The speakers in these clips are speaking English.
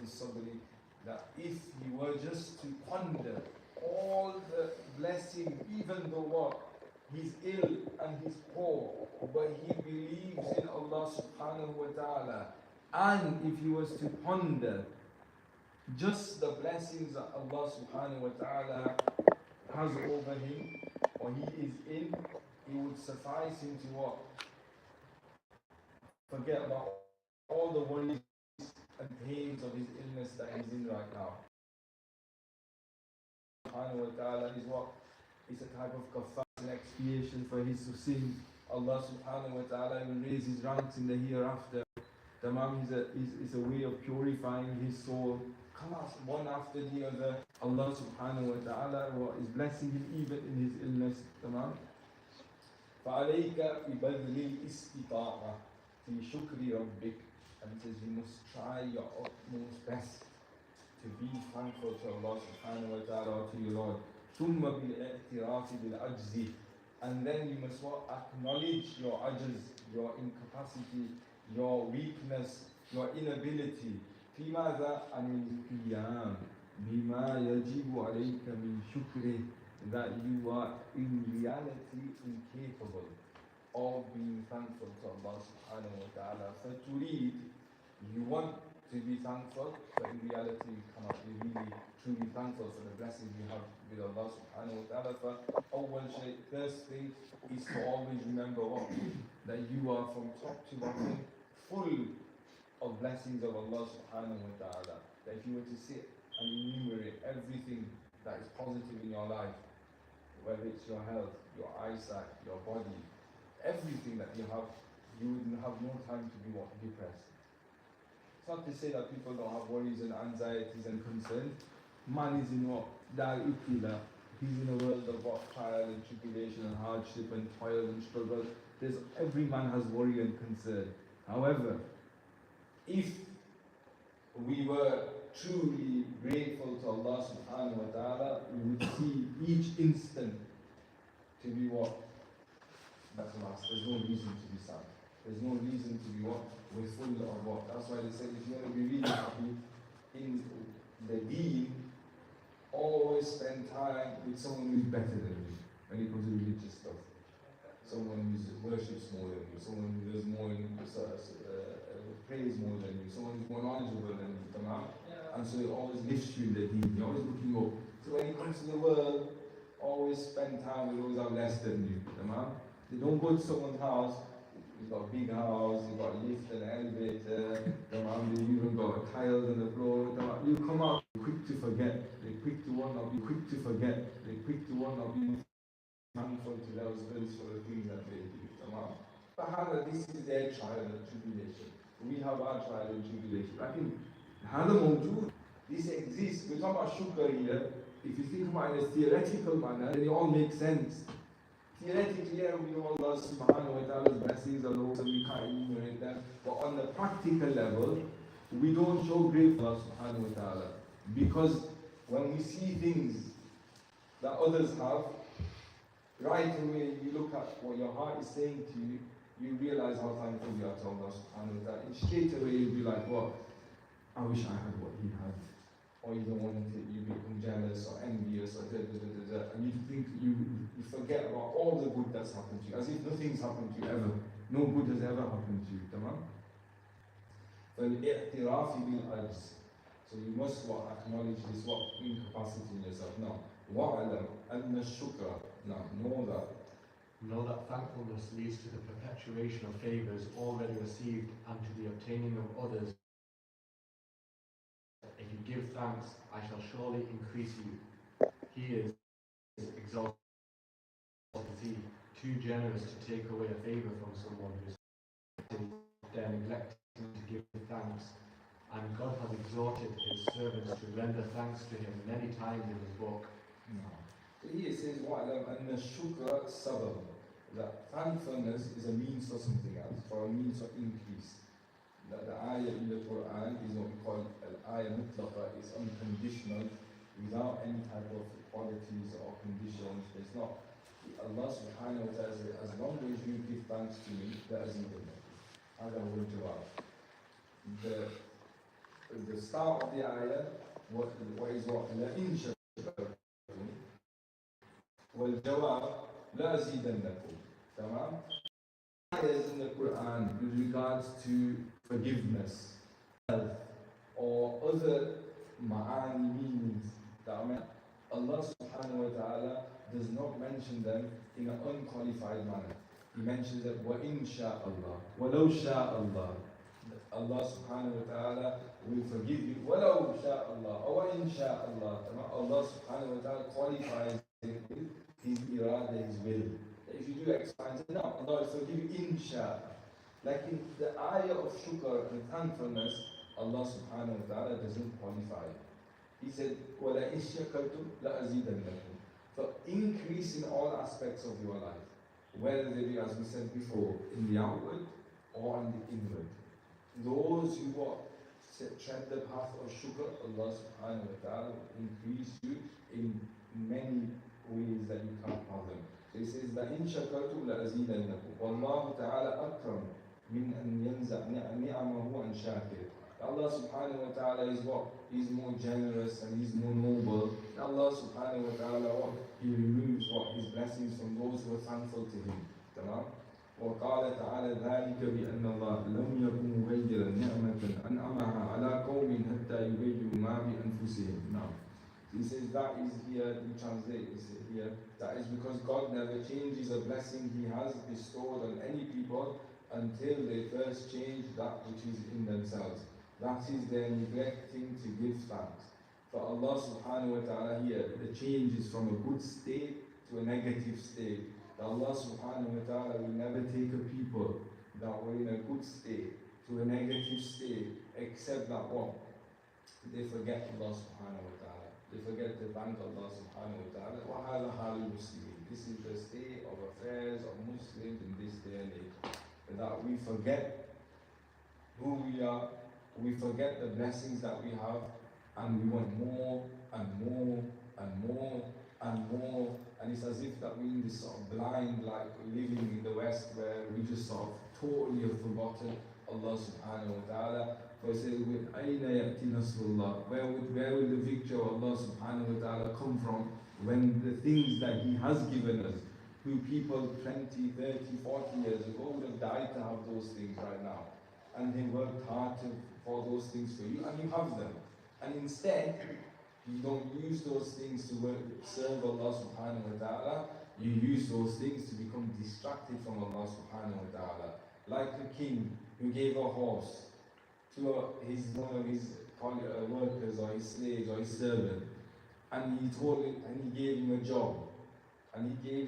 sabri, that if he were just to ponder all the blessings, even though what? He's ill and he's poor, but he believes in Allah subhanahu wa ta'ala. And if he was to ponder just the blessings that Allah subhanahu wa ta'ala has over him, or he is in, it would suffice him to what? Forget about all the worries and pains of his illness that he's in right now. Subhanahu wa ta'ala is what? It's a type of kafar, an expiation for his sins. Allah subhanahu wa ta'ala will raise his ranks in the hereafter. Tamam is a way of purifying his soul. Come on, one after the other. Allah subhanahu wa ta'ala is blessing him even in his illness. Tamam. فَعَلَيْكَ بِبَذْلِ الْإِسْتِطَاعَةِ فِي شُكْرِ رَبِّكَ. And it says you must try your utmost best to be thankful to Allah subhanahu wa ta'ala, or to your Lord. ثُمَّ بِالْإِعْتِرَافِ بِالْعَجْزِ. And then you must acknowledge your ajz, your incapacity, your weakness, your inability. في ماذا؟ عن القيام بما يجب عليك من شكره. That you are in reality incapable of being thankful to Allah subhanahu wa ta'ala. فَتُرِيد, you want to be thankful, but in reality you cannot be really truly thankful for the blessings you have with Allah subhanahu wa ta'ala. فَأَوَّلْ شيء, first thing is to always remember what? That you are from top to bottom full of blessings of Allah subhanahu wa ta'ala. That if you were to sit and enumerate everything that is positive in your life, whether it's your health, your eyesight, your body, everything that you have, you would have no time to be depressed. It's not to say that people don't have worries and anxieties and concerns. Man is in what? He's in a world of what? Trial and tribulation and hardship and toil and struggle. Every man has worry and concern. However, if we were truly grateful to Allah subhanahu wa ta'ala, we would see each instant to be what? That's last. There's no reason to be sad. There's no reason to be what? We're full of what? That's why they say if you want to be really happy in the deen, always spend time with someone who's better than you when it comes to religious stuff. Someone who worships more than you, someone who does more in praise more than you, someone who's more knowledgeable than you, and so it always lifts you in the deen. You're always looking up. So when it comes to the world, always spend time with those who are less than you. They don't go to someone's house. You've got a big house, you've got a lift and an elevator, you've even got tiles on the floor. You come out, you're quick to forget, they're quick to want to be quick to forget, they're quick to want to be thankful to those bills for the things that they do. But however, this is their trial and tribulation. We have our trial and tribulation. I think this exists. We're talking about shukr here. If you think about it in a theoretical manner, then it all makes sense. Theoretically, yeah, we know Allah subhanahu wa ta'ala's blessings are low, so we can't enumerate them. But on the practical level, we don't show gratefulness to Allah subhanahu wa ta'ala. Because when we see things that others have, right away you look at what your heart is saying to you, you realize how thankful you are to Allah subhanahu wa ta'ala. And straight away you'll be like, what? I wish I had what he had. Or you don't want it, you become jealous or envious or and you think you forget about all the good that's happened to you, as if nothing's happened to you ever. No good has ever happened to you. فَالْإِعْتِرَافِ بِالْعَجْزِ. So you must acknowledge this incapacity in yourself. Now, وَعَلَمْ أَنَّ الشُّكْرَ. Now, know that thankfulness leads to the perpetuation of favors already received and to the obtaining of others. If you give thanks, I shall surely increase you. He is exalted, too generous to take away a favor from someone who is there neglecting to give thanks. And God has exhorted his servants to render thanks to him many times in his book. So here it says, وَعْلَمْ أَنَّ الشُّكْرَ سَبَبٌ. That thankfulness is a means for something else, for a means of increase. That the ayah in the Quran is what we call al-ayah mutlaqa, is unconditional, without any type of qualities or conditions. It's not. Allah subhanahu wa ta'ala says, as long as you give thanks to me, that is even. The the start of the ayah, what is what? لَإِن شَكَرْتُمْ وَالْجَوَابُ لَأَزِيدَنَّكُمْ. Tamam? Ayahs in the Quran with regards to forgiveness, health, or other ma'ani meanings that Allah subhanahu wa ta'ala does not mention them in an unqualified manner. He mentions that وَإِن شَاءَ اللَّهُ وَلَوْ شَاءَ اللَّهُ. Allah subhanahu wa ta'ala will forgive you. وَلَوْ شَاءَ اللَّهُ or وَإِن شَاءَ اللَّهُ. Allah subhanahu wa ta'ala qualifies it with His irada, His will. If you do X, Y, and Z, no, Allah will forgive you insha. Like in the ayah of shukr and thankfulness, Allah subhanahu wa ta'ala doesn't qualify. He said, وَلَئِن شَكَرْتُمْ لَأَزِيدَنَّكُمْ. For increase in all aspects of your life, whether they be, as we said before, in the outward or in the inward. Those who tread the path of shukr, Allah subhanahu wa ta'ala will increase you in many ways that you can't fathom. So he says, لَإِن شَكَرْتُمْ لَأَزِيدَنَّكُمْ وَاللَّهُ تَعَالَى أَكْرَمُ مِنْ أَنْ يَنْزَعْ نِعَمَهُ عَنْ شَاكِرٍ. Allah subhanahu wa ta'ala is what? He's more generous and He's more noble. Allah subhanahu wa ta'ala, what? He removes what? His blessings from those who are thankful to Him. Tamam? وقال تعالى ذلك بأن الله لم يكن مغيرا نعمة أنعمها على قوم حتى يغيروا ما بأنفسهم. Now, he says that is here, we translate this here, that is because God never changes a blessing He has bestowed on any people until they first change that which is in themselves. That is their neglecting to give thanks. For Allah subhanahu wa ta'ala here, the change is from a good state to a negative state. That Allah subhanahu wa ta'ala will never take a people that were in a good state to a negative state, except that what? They forget Allah subhanahu wa ta'ala. They forget to thank Allah subhanahu wa ta'ala. وَهَذَا حَالُ الْمُسْلِمِينَ. This is the state of affairs of Muslims in this day and age. That we forget who we are, we forget the blessings that we have, and we want more and more and more and more, and it's as if that we're in this sort of blind, like living in the West, where we just sort of totally have forgotten Allah subhanahu wa ta'ala. For it says, with أَيْنَ يَأْتِي نَصْرُ اللَّهِ, where will the victory of Allah subhanahu wa ta'ala come from, when the things that He has given us, who people 20, 30, 40 years ago would have died to have those things right now, and they worked hard for those things for you, and you have them, and instead you don't use those things to serve Allah subhanahu wa ta'ala, you use those things to become distracted from Allah subhanahu wa ta'ala. Like a king who gave a horse to one of his workers or his slaves or his servant, and he gave him a job, and he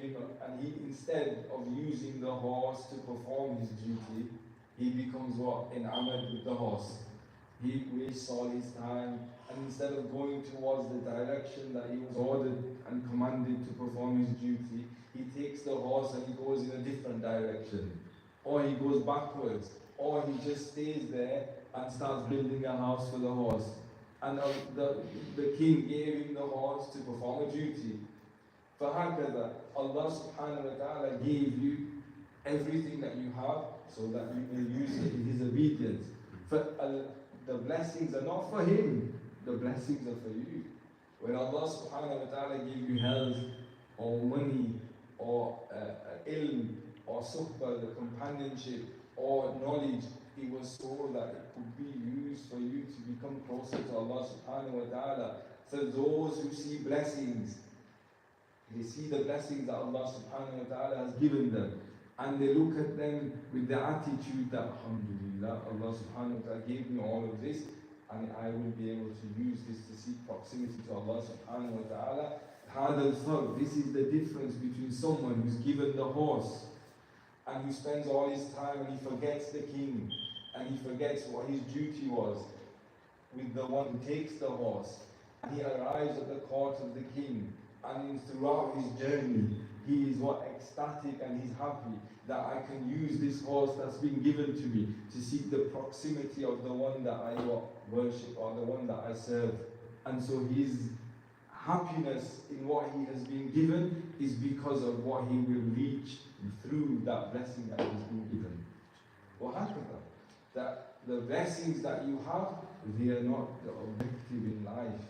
instead of using the horse to perform his duty, he becomes what? Enamored with the horse. He wastes all his time, and instead of going towards the direction that he was ordered and commanded to perform his duty, he takes the horse and he goes in a different direction, or he goes backwards, or he just stays there and starts building a house for the horse. And the king gave him the horse to perform a duty. فَهَكَذَا Allah subhanahu wa ta'ala gave you everything that you have so that you may use it in His obedience. The blessings are not for Him, the blessings are for you. When Allah subhanahu wa ta'ala gave you health or money or ilm or suhbah, the companionship or knowledge, it was so that it could be used for you to become closer to Allah subhanahu wa ta'ala. So those who see blessings, they see the blessings that Allah subhanahu wa ta'ala has given them, and they look at them with the attitude that alhamdulillah, Allah subhanahu wa ta'ala gave me all of this, and I will be able to use this to seek proximity to Allah subhanahu wa ta'ala. هذا الفرق, this is the difference between someone who's given the horse and who spends all his time and he forgets the king and he forgets what his duty was, with the one who takes the horse and he arrives at the court of the king, and throughout his journey he is ecstatic and he's happy that I can use this horse that's been given to me to seek the proximity of the one that I worship or the one that I serve. And so his happiness in what he has been given is because of what he will reach through that blessing that has been given. That the blessings that you have They are not the objective in life.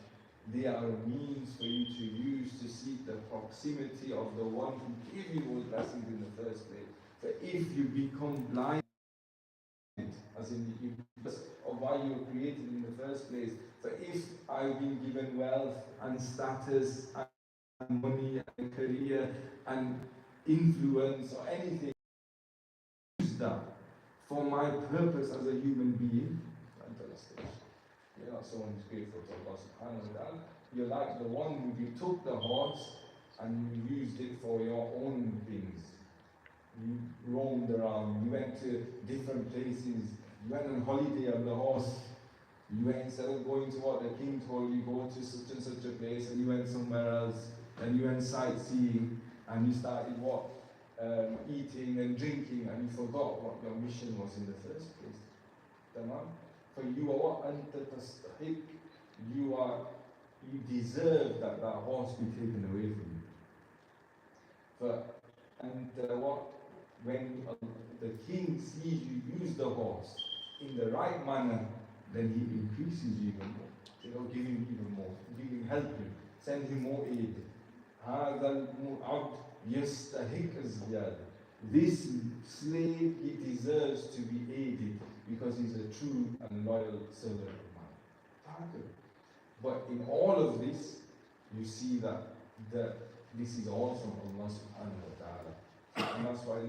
They are a means for you to use to seek the proximity of the one who gave you those blessings in the first place. For if you become blind, as in because of why you were created in the first place, for if I've been given wealth and status and money and career and influence or anything, use that for my purpose as a human being, fantastic. You're not someone who's grateful to Allah subhanahu wa ta'ala. You're like the one who you took the horse and you used it for your own things. You roamed around, you went to different places, you went on holiday on the horse. You went, instead of going to what the king told you, go to such and such a place, and you went somewhere else, and you went sightseeing, and you started what? Eating and drinking, and you forgot what your mission was in the first place. Tamam? For you are what? Anta tastahiq. You deserve that horse be taken away from you. What? When the king sees you use the horse in the right manner, then he increases you even more. You know, give him even more, help him, send him more aid. This slave, he deserves to be aided because he's a true and loyal servant of mine. But in all of this, you see that this is all from Allah subhanahu wa ta'ala. And that's why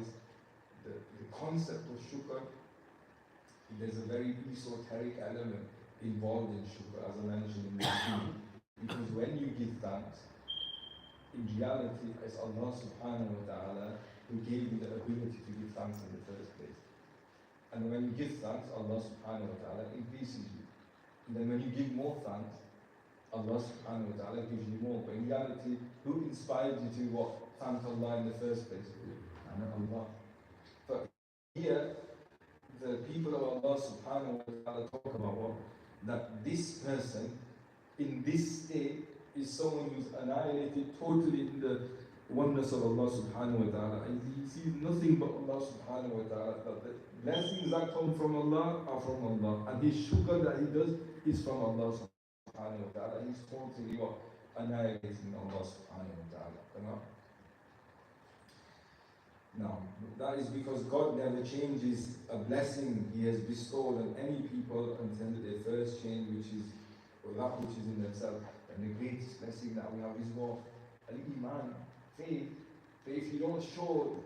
the concept of shukr, there's a very esoteric element involved in shukr, as I mentioned in the beginning. Because when you give thanks, in reality, it's Allah subhanahu wa ta'ala who gave you the ability to give thanks in the first place. And when you give thanks, Allah subhanahu wa ta'ala increases you. And then when you give more thanks, Allah subhanahu wa ta'ala gives you more. But in reality, who inspired you to what? Thank Allah in the first place? Allah. But here, the people of Allah subhanahu wa ta'ala talk about what? That this person, in this state, is someone who's annihilated totally in the oneness of Allah subhanahu wa ta'ala. And he sees nothing but Allah subhanahu wa ta'ala. That the blessings that come from Allah are from Allah. And his shukr that he does is from Allah subhanahu wa ta'ala. He's totally what? Annihilating Allah subhanahu wa ta'ala. No, that is because God never changes a blessing He has bestowed on any people until they first change, that which is in themselves. And the greatest blessing that we have is what? Al-Iman, faith. But if you don't show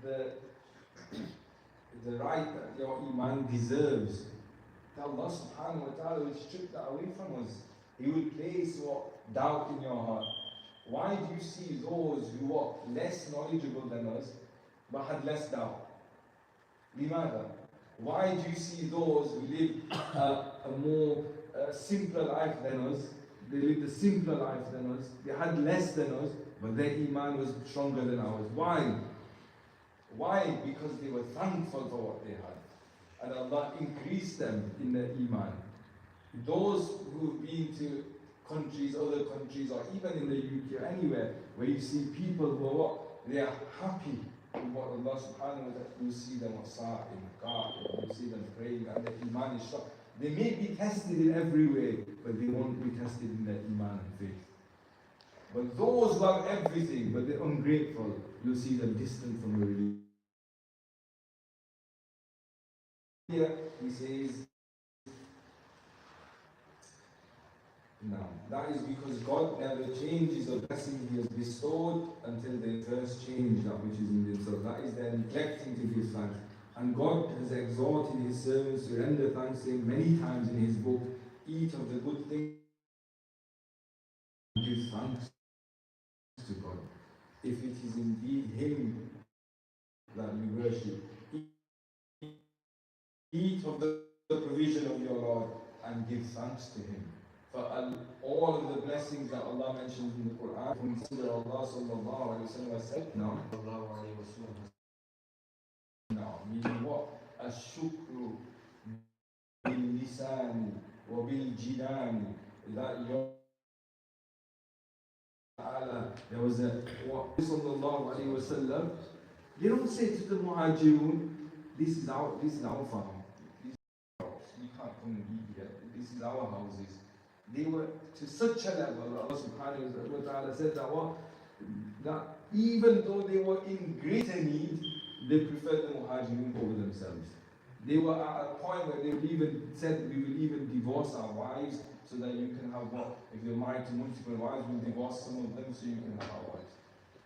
the right that your Iman deserves, Allah subhanahu wa ta'ala will strip that away from us. He will place what? Doubt in your heart. Why do you see those who are less knowledgeable than us but had less doubt? Limada? Why do you see those who live a more simpler life than us? They lived a simpler life than us. They had less than us, but their Iman was stronger than ours. Why? Why? Because they were thankful for what they had. And Allah increased them in their Iman. Those who've been to countries, other countries, or even in the UK, anywhere, where you see people who are what? They are happy with what Allah subhanahu wa ta'ala, you see them in God, you see them praying, and their Iman is strong. They may be tested in every way, but they won't be tested in their Iman and faith. But those who have everything, but they're ungrateful, you'll see them distant from the religion. Here he says, now, that is because God never changes the blessing He has bestowed until they first change that which is in themselves. That is their neglecting to give thanks. And God has exhorted His servants to render thanks, saying many times in His book, eat of the good things and give thanks to God. If it is indeed Him that you worship, eat of the provision of your Lord and give thanks to Him. For all of the blessings that Allah mentions in the Quran, when Allah sallallahu alayhi wa sallam said, meaning what? Ash-shukru bil-lisani wa bil-jinani. That your ta'ala, there was a sallallahu alayhi wa sallam, they don't say to the muhajirun, this is our farm. You can't come and eat here. this is our houses. They were to such a level, Allah subhanahu wa ta'ala said that even though they were in greater need, they preferred the muhajirun over themselves. They were at a point where they even said, we will even divorce our wives so that you can have what? If you're married to multiple wives, we'll divorce some of them so you can have our wives.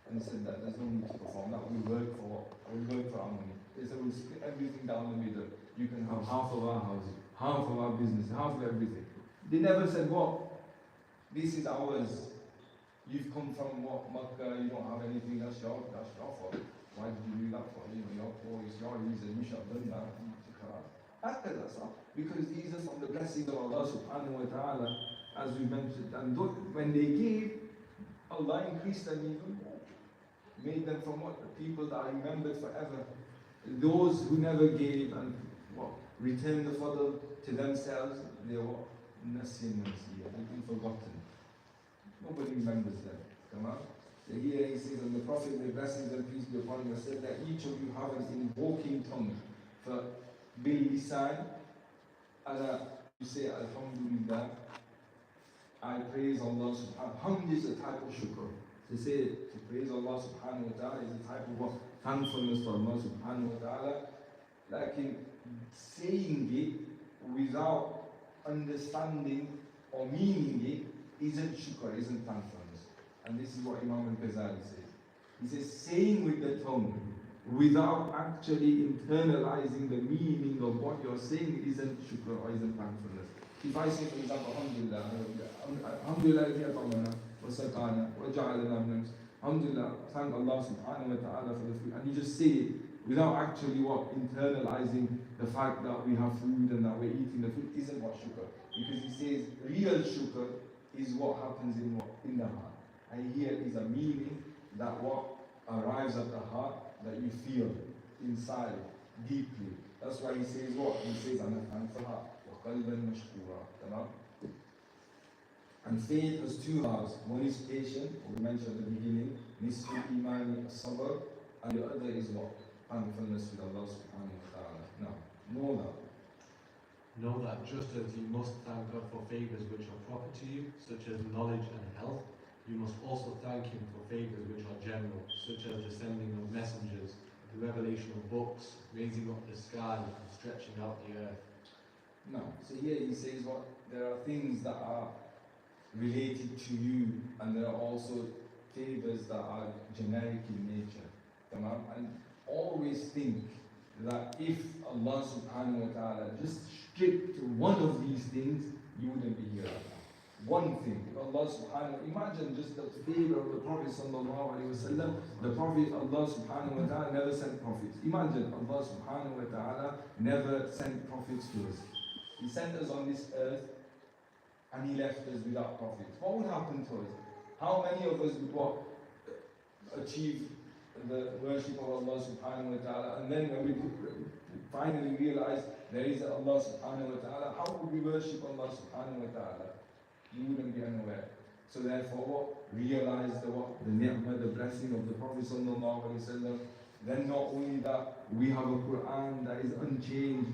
And they said that there's no need to perform that, we'll work for what? We'll work for our money. They said we'll split everything down the middle. You can have half of our houses, half of our business, half of everything. They never said what? This is ours. You've come from what? Makkah, you don't have anything, that's your fault. Why did you do that for? You know, your poor, it's your reason, you should have done that. Because these are from the blessings of Allah subhanahu wa ta'ala, as we mentioned. And when they gave, Allah increased them even more. Made them from what? The people that are remembered forever. Those who never gave and what? Returned the fadl to themselves, they were what? They've been forgotten. Nobody remembers them. Come on. So here he says, and the Prophet, may blessings and peace be upon him, said that each of you have an invoking tongue for bil lisan, and you say Alhamdulillah, I praise Allah subhanahu. Hamd is a type of shukr. To say to praise Allah subhanahu wa ta'ala is a type of thankfulness to Allah subhanahu wa ta'ala. Like in saying it without understanding or meaning it isn't shukr, isn't thankfulness. And this is what Imam al-Ghazali says. He says saying with the tongue without actually internalizing the meaning of what you're saying isn't shukr or isn't thankfulness. If I say, for example, Alhamdulillah, Alhamdulillah, wa sakana, wa ja'alana min, Alhamdulillah, thank Allah subhanahu wa ta'ala for the food. And you just say it without actually what? Internalizing the fact that we have food and that we're eating the food isn't what shukr. Because he says real shukr is what happens in the heart. And here is a meaning that what arrives at the heart that you feel inside deeply. That's why he says what? He says, "Ana thankful وَقَلْبًا مَشْكُورًا." And faith has two halves. One is patient, we mentioned at the beginning, nisful iman as-sabr, and the other is what? Thankfulness with Allah subhanahu wa ta'ala. Now, know that. Know that just as you must thank God for favours which are proper to you, such as knowledge and health, you must also thank Him for favours which are general, such as the sending of messengers, the revelation of books, raising up the sky, and stretching out the earth. No. So here he says what? There are things that are related to you, and there are also favours that are generic in nature. Come on? And always think that if Allah subhanahu wa ta'ala just stripped one of these things, you wouldn't be here. One thing, Allah subhanahu, imagine just the favor of the Prophet sallallahu alaihi wasallam. The Prophet, Allah subhanahu wa ta'ala never sent prophets. Imagine Allah subhanahu wa ta'ala never sent prophets to us. He sent us on this earth and He left us without prophets. What would happen to us? How many of us would what? Achieve the worship of Allah subhanahu wa ta'ala, and then when we finally realize there is Allah subhanahu wa ta'ala, how would we worship Allah subhanahu wa ta'ala? You wouldn't be unaware. So therefore what? Realize the ni'mah, the blessing of the Prophet sallallahu alaihi wasallam. Then not only that, we have a Quran that is unchanged,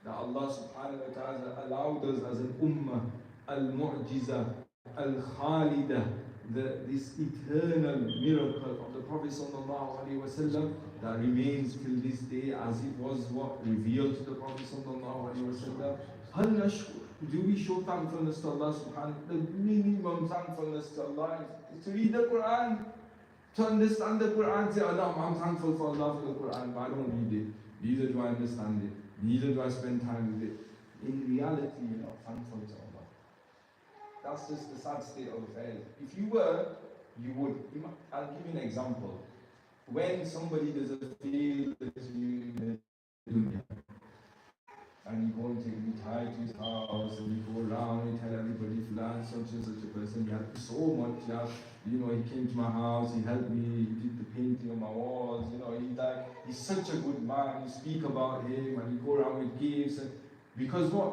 that Allah subhanahu wa ta'ala allowed us as an ummah, al-mu'jiza, al-khalida, this eternal miracle of the Prophet sallallahu alaihi wasallam that remains till this day as it was what revealed to the Prophet sallallahu alaihi wasallam. Hal nashkur, do we show thankfulness to Allah subhanahu wa ta'ala? The minimum thankfulness to Allah is to read the Quran, to understand the Quran. Say, Allah, I'm thankful for Allah for the Quran, but I don't read it. Neither do I understand it. Neither do I spend time with it. In reality, you're not thankful to Allah. That's just the sad state of affairs. If you were, you would. I'll give you an example. When somebody does a favor to you in the dunya, and you go and take Mitha to his house, and you go around and tell everybody, Fulan, such and such a person, he helped me so much, yeah. You know, he came to my house, he helped me, he did the painting on my walls, you know, he's such a good man, you speak about him, and you go around with gifts, and because what?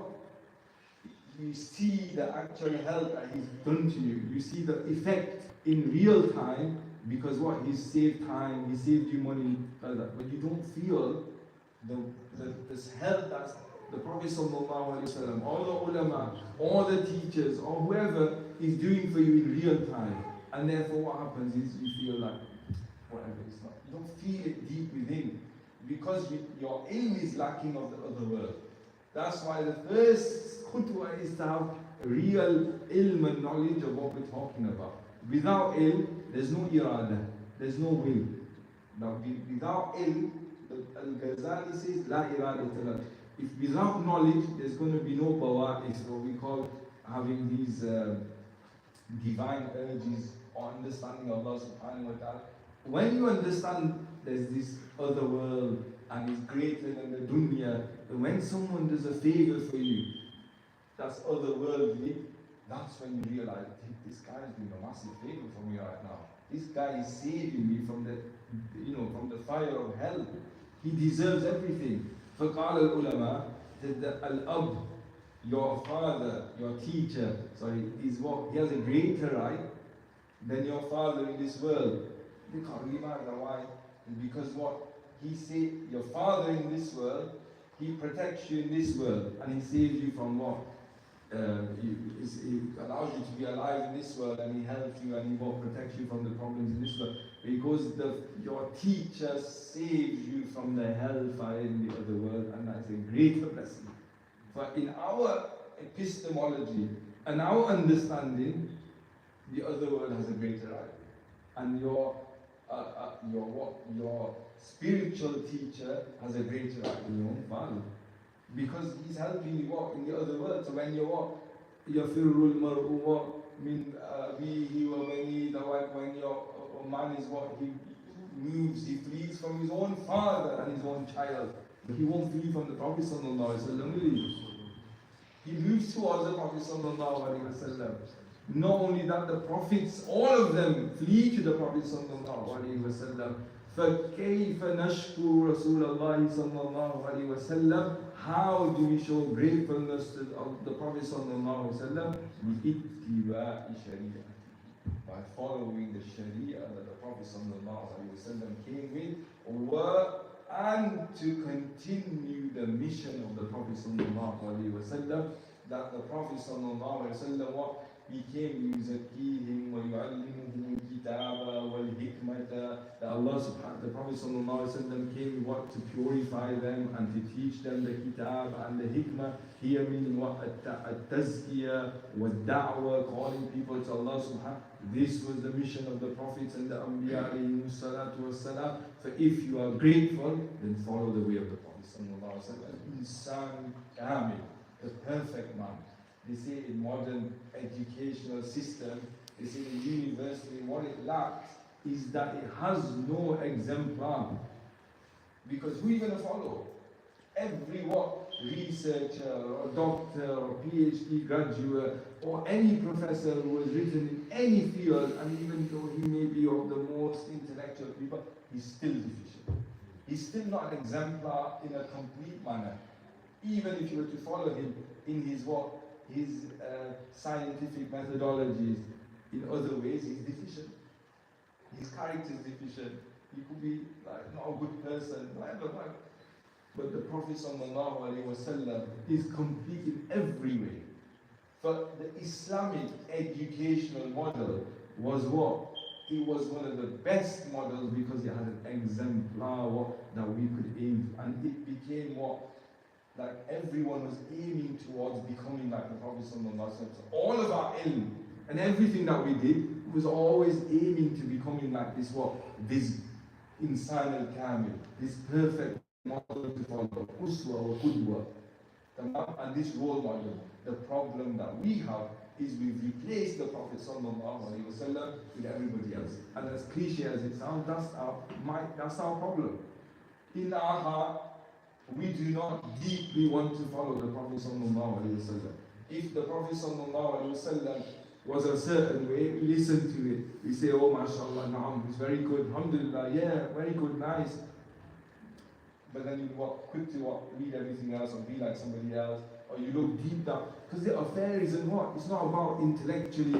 You see the actual help that he's done to you. You see the effect in real time, because what? He's saved time, he saved you money, but you don't feel this help the Prophet ﷺ, all the ulama, all the teachers, or whoever is doing for you in real time. And therefore what happens is you feel like, whatever, it's not. You don't feel it deep within. Because your ilm is lacking of the other world. That's why the first khutwa is to have real ilm and knowledge of what we're talking about. Without ilm, there's no irada, there's no will. Now, without ilm, Al-Ghazali says, La irada tala. If without knowledge, there's going to be no bawa'is, what we call having these divine urges or understanding Allah subhanahu wa ta'ala. When you understand there's this other world and it's greater than the dunya, when someone does a favor for you, that's otherworldly, that's when you realize, this guy is doing a massive favor for me right now. This guy is saving me from the, from the fire of hell. He deserves everything. فقال العلماء that al-ab, your father, your teacher, is what? He has a greater right than your father in this world. Why? Because what? He said, your father in this world, he protects you in this world, and he saves you from what? He allows you to be alive in this world, and he helps you, and he will protect you from the problems in this world. Because your teacher saves you from the hellfire in the other world, and that's a greater blessing. But in our epistemology and our understanding, the other world has a greater right, and your spiritual teacher has a greater right than your own father, because he's helping you what in the other world. So when you're what, yafirul mar'u min abihi wa bani, when your man is what, he moves, he flees from his own father and his own child. He won't flee from the Prophet sallallahu alaihi wasallam. He moves towards the Prophet sallallahu alaihi wasallam. Not only that, the prophets, all of them flee to the Prophet sallallahu alaihi wasallam. فَكَيْفَ نَشْكُرُ رَسُولَ اللَّهِ صَلَّى اللَّهُ عَلَيْهِ وَسَلَّمَ. How do we show gratefulness to the Prophet sallallahu alaihi wasallam? بِإِتِّبَاءِ شَرِيعَتِهِ, by following the Sharia that the Prophet sallallahu alaihi wasallam came with, and to continue the mission of the Prophet sallallahu alaihi wasallam, that the Prophet sallallahu alaihi wasallam became يُزَكِّيهِمْ وَيُعَلِّمُهُمُ الْكِتَابَ وَالْحِكْمَةَ, that Allah subhanahu, the Prophet sallallahu alaihi wasallam came to purify them and to teach them the kitab and the hikmah. Here meaning what? At-tazkiyah wa-da'wah, calling people to Allah subhanahu. This was the mission of the prophets and the anbiya alayhi salatu wassalam. So if you are grateful, then follow the way of the Prophet sallallahu alaihi wasallam. Insan kamil, the perfect man. They say in modern educational system, they say the university, what it lacks is that it has no exemplar. Because who are you going to follow? Every researcher or doctor or PhD graduate or any professor who has written in any field, and even though he may be of the most intellectual people, he's still deficient. He's still not an exemplar in a complete manner. Even if you were to follow him in his scientific methodologies, in other ways he's deficient. His character is deficient. He could be not a good person, whatever. But the Prophet sallallahu alaihi wasallam is complete in every way. But the Islamic educational model was what? It was one of the best models because it had an exemplar that we could aim, and it became what? Like everyone was aiming towards becoming like the Prophet sallallahu alaihi wasallam. So all of our ilm and everything that we did was always aiming to becoming like this this insan al-kamil, this perfect model to follow, uswa wa qudwa, and this role model. The problem that we have is we've replaced the Prophet sallallahu alaihi wasallam with everybody else. And as cliche as it sounds, that's our problem. In our heart, we do not deeply want to follow the Prophet sallallahu alaihi wasallam. If the Prophet sallallahu alaihi wasallam was a certain way, we listen to it. We say, oh mashallah, naam, it's very good, alhamdulillah, yeah, very good, nice. But then you quick to read everything else or be like somebody else, or you look deep down. Because the affair isn't it's not about intellectually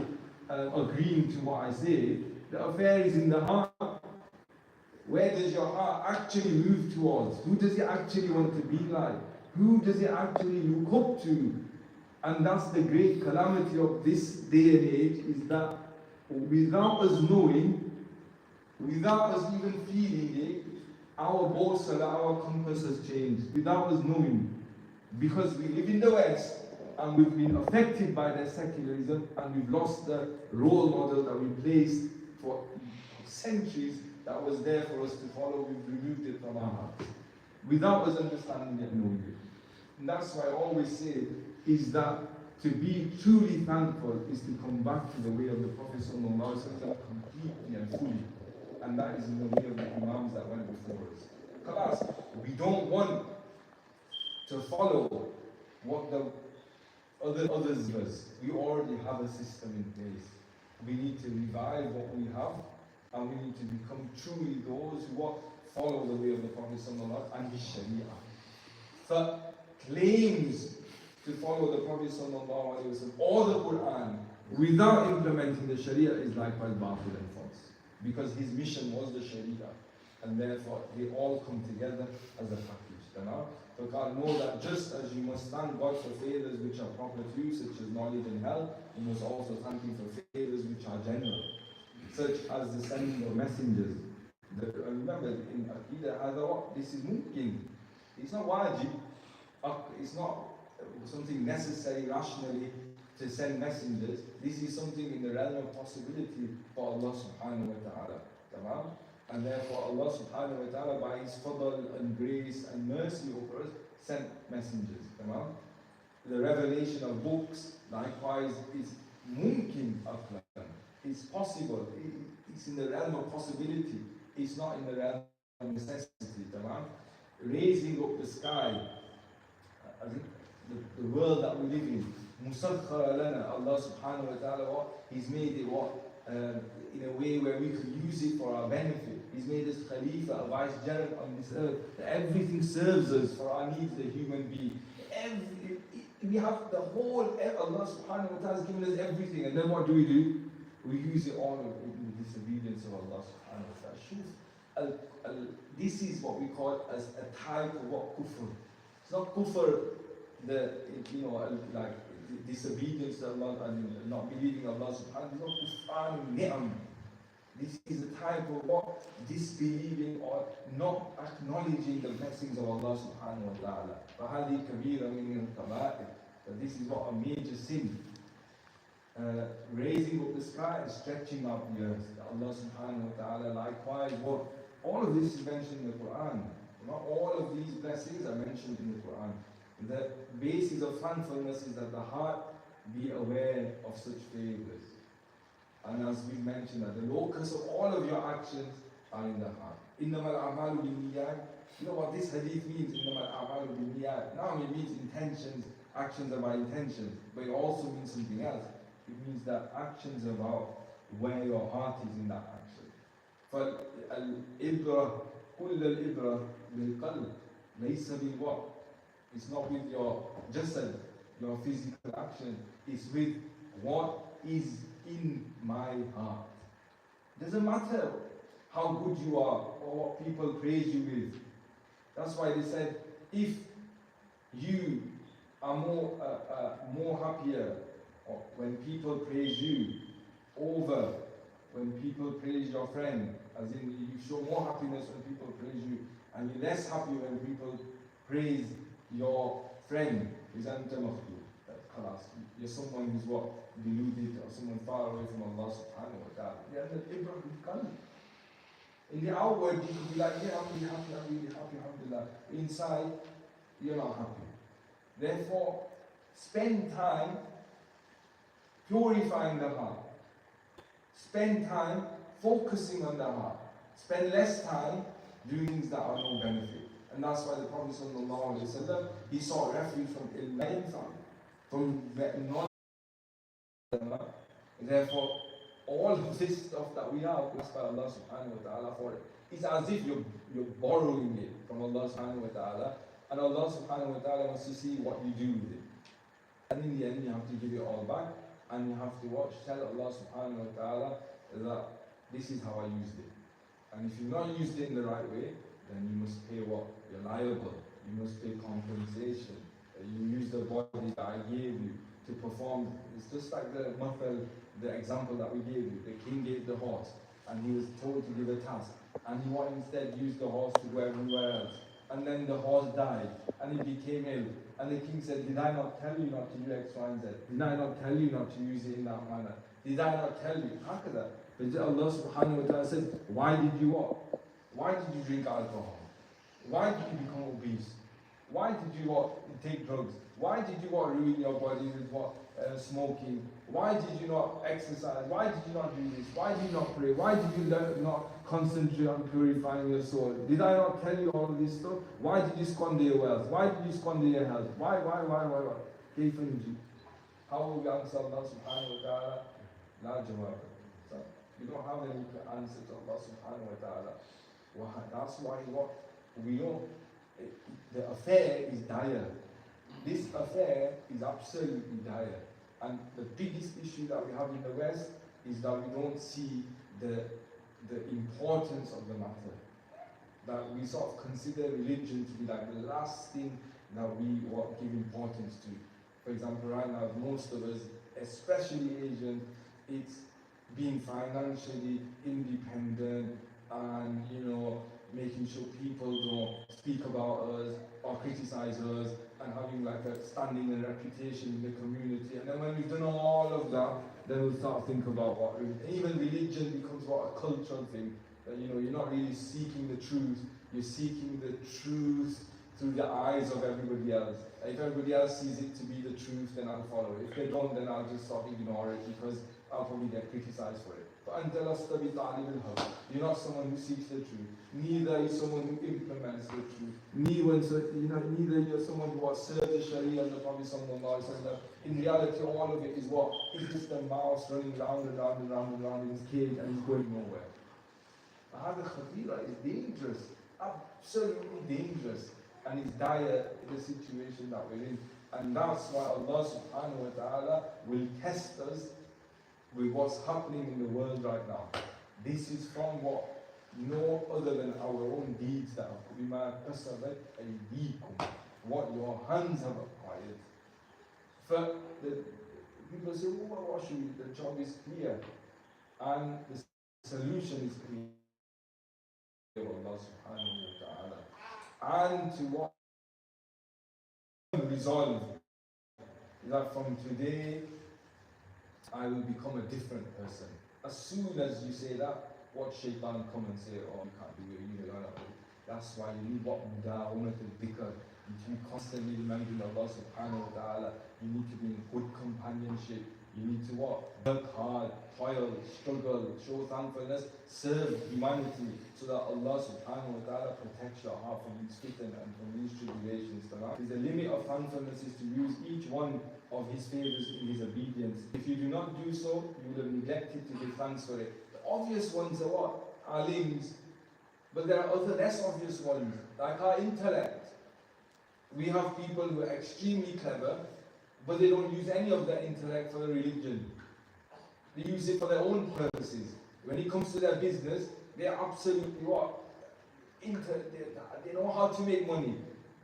agreeing to what I say. The affair is in the heart. Where does your heart actually move towards? Who does it actually want to be like? Who does it actually look up to? And that's the great calamity of this day and age, is that without us knowing, without us even feeling it, our bawsala, our compass has changed, without us knowing. Because we live in the West, and we've been affected by their secularism, and we've lost the role model that we placed for centuries that was there for us to follow. We've removed it from our hearts, without us understanding it and knowing it. And that's why I always say, is that to be truly thankful is to come back to the way of the Prophet ﷺ completely and fully. And that is in the way of the Imams that went before us. Khalas, we don't want to follow what the others does. We already have a system in place. We need to revive what we have, and we need to become truly those who follow the way of the Prophet ﷺ and his Sharia. So claims to follow the Prophet ﷺ or the Quran without implementing the Sharia is likewise batil and false. Because his mission was the Sharia, and therefore they all come together as a package. So God, know that just as you must thank God for favors which are proper to you, such as knowledge and health, you must also thank Him for favors which are general, such as the sending of messengers. Remember, in Aqidah, this is mumkin. It's not wajib. It's not something necessary rationally to send messengers. This is something in the realm of possibility for Allah subhanahu wa ta'ala. And therefore Allah subhanahu wa ta'ala, by His fadl and grace and mercy over us, sent messengers. The revelation of books likewise is mumkin aqlan. It's possible. It's in the realm of possibility. It's not in the realm of necessity. Raising up the sky, the world that we live in, musakhkhara lana, Allah subhanahu wa ta'ala, He's made it in a way where we can use it for our benefit. He's made us Khalifa, a vicegerent on this earth. Everything serves us for our needs, the human being. We have the whole, Allah subhanahu wa ta'ala has given us everything, and then what do? We use it all in the disobedience of Allah subhanahu wa ta'ala. This is what we call as a type of what kufr. It's not kufr, like disobedience to Allah and not believing Allah subhanahu wa ta'ala. It's not kufran ni'am. This is a type of what? Disbelieving or not acknowledging the blessings of Allah subhanahu wa ta'ala. فَهَذِي كَبِيرًا مِنَ الْكَبَائِرِ. But this is what a major sin. Raising up the sky and stretching out the earth. Allah subhanahu wa ta'ala likewise what? All of this is mentioned in the Quran. Not all of these blessings are mentioned in the Quran. The basis of thankfulness is that the heart be aware of such favors. And as we mentioned, that the locus of all of your actions are in the heart. إِنَّمَا الْأَعْمَالُ بِالنِّيَّاتِ. You know what this hadith means? إِنَّمَا الْأَعْمَالُ بِالنِّيَّاتِ. Not only means intentions, actions are by intentions, but it also means something else. It means that actions are about where your heart is in that action. فَالْإِبْرَةُ كُلَّ الْإِبْرَةُ بِالْقَلْبِ لَيْسَ بِالْوَقْتِ. It's not with your jasad, your physical action. It's with what is in my heart. Doesn't matter how good you are or what people praise you with. That's why they said, if you are more happier when people praise you over when people praise your friend, as in you show more happiness when people praise you, and you're less happy when people praise your friend, you're someone who's what? Deluded, or someone far away from Allah subhanahu wa ta'ala. In the outward, you could be like, yeah, I'm really happy, alhamdulillah. Inside, you're not happy. Therefore, spend time purifying the heart. Spend time focusing on the heart. Spend less time doing things that are no benefit. And that's why the Prophet sallallahu alaihi wasallam, he sought refuge from ilm, from knowledge. Therefore, all of this stuff that we have, we ask by Allah subhanahu wa ta'ala for it. It's as if you're borrowing it from Allah subhanahu wa ta'ala, and Allah subhanahu wa ta'ala wants to see what you do with it. And in the end, you have to give it all back, and you have to tell Allah subhanahu wa ta'ala that this is how I used it. And if you've not used it in the right way, then you must pay what? You're liable. you must pay compensation. You use the body that I gave you to perform. It's just like the example that we gave you. The king gave the horse, and he was told to give a task, and he wanted instead use the horse to go everywhere else. And then the horse died, and he became ill. And the king said, did I not tell you not to do X, Y, and Z? Did I not tell you not to use it in that manner? Did I not tell you? How could that? But Allah subhanahu wa ta'ala said, why did you what? Why did you drink alcohol? Why did you become obese? Why did you what? Take drugs? Why did you what? Ruin your body with what? Smoking? Why did you not exercise? Why did you not do this? Why did you not pray? Why did you not concentrate on purifying your soul? Did I not tell you all of this stuff? Why did you squander your wealth? Why did you squander your health? Why? كيف نجي? How will we answer Allah subhanahu wa ta'ala? La jawab. So, you don't have any answer to Allah subhanahu wa ta'ala. That's why what? We don't, the affair is dire. This affair is absolutely dire. And the biggest issue that we have in the West is that we don't see the importance of the matter. That we sort of consider religion to be like the last thing that we give importance to. For example, right now, most of us, especially Asians, it's being financially independent and, making sure people don't speak about us or criticize us, and having like a standing and reputation in the community. And then when we've done all of that, then we'll start to think about what even religion becomes what a cultural thing. That you're not really seeking the truth. You're seeking the truth through the eyes of everybody else. If everybody else sees it to be the truth, then I'll follow it. If they don't, then I'll just sort of ignore it because I'll probably get criticized for it. But until you're not someone who seeks the truth. Neither is someone who implements the truth. Neither you're someone who has served the Sharia and the Prophet sallallahu alaihi wasallam. In reality, all of it is what? It's just a mouse running round and round and round and round in his cage and he's going nowhere. Hada khatira is dangerous, absolutely dangerous, and it's dire the situation that we're in. And that's why Allah subhanahu wa ta'ala will test us with what's happening in the world right now. This is from what? No other than our own deeds that what your hands have acquired. For the people say, oh, what should we? The job is clear, and the solution is clear. Allah subhanahu wa ta'ala. And to what? Resolve is that from today I will become a different person. As soon as you say that, what shaitan come and say, oh, you can't do it, you know, that's why you need what muda'unat al-dhikr. You need to be constantly remembering Allah subhanahu wa ta'ala. You need to be in good companionship. You need to what? Work hard, toil, struggle, show thankfulness, serve humanity, so that Allah subhanahu wa ta'ala protects your heart from these fitan and from these tribulations. The limit of thankfulness is to use each one of His favors in His obedience. If you do not do so, you will have neglected to give thanks for it. The obvious ones are what? Our limbs. But there are other less obvious ones, like our intellect. We have people who are extremely clever, but they don't use any of their intellect for the religion. They use it for their own purposes. When it comes to their business, they are absolutely what? They know how to make money.